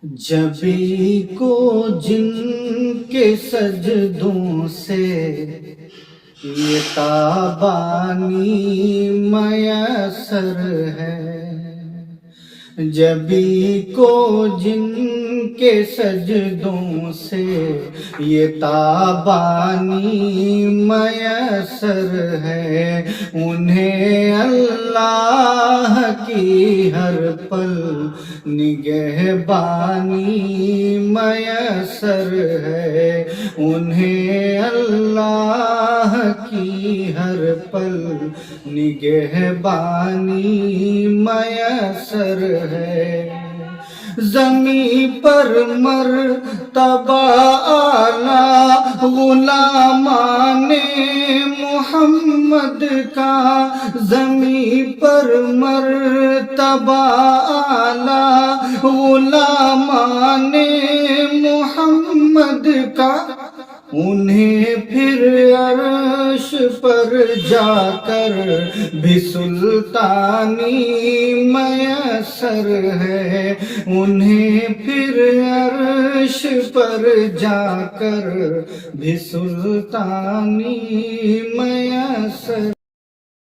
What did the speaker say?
جبی کو جن کے سجدوں سے یہ تابانی میسر ہے، جبی کو جن کے سجدوں سے یہ تابانی میسر ہے، انہیں اللہ کی ہر پل نگہبانی میسر ہے، انہیں اللہ کی ہر پل نگہبانی میسر ہے۔ زمین پر مرتبہ اعلیٰ غلامان محمد کا، زمین پر مرتبہ اعلیٰ غلامان محمد کا، انہیں پھر عرش پر جا کر بھی سلطانی میسر ہے، انہیں پھر عرش پر جا کر بھی سلطانی میسر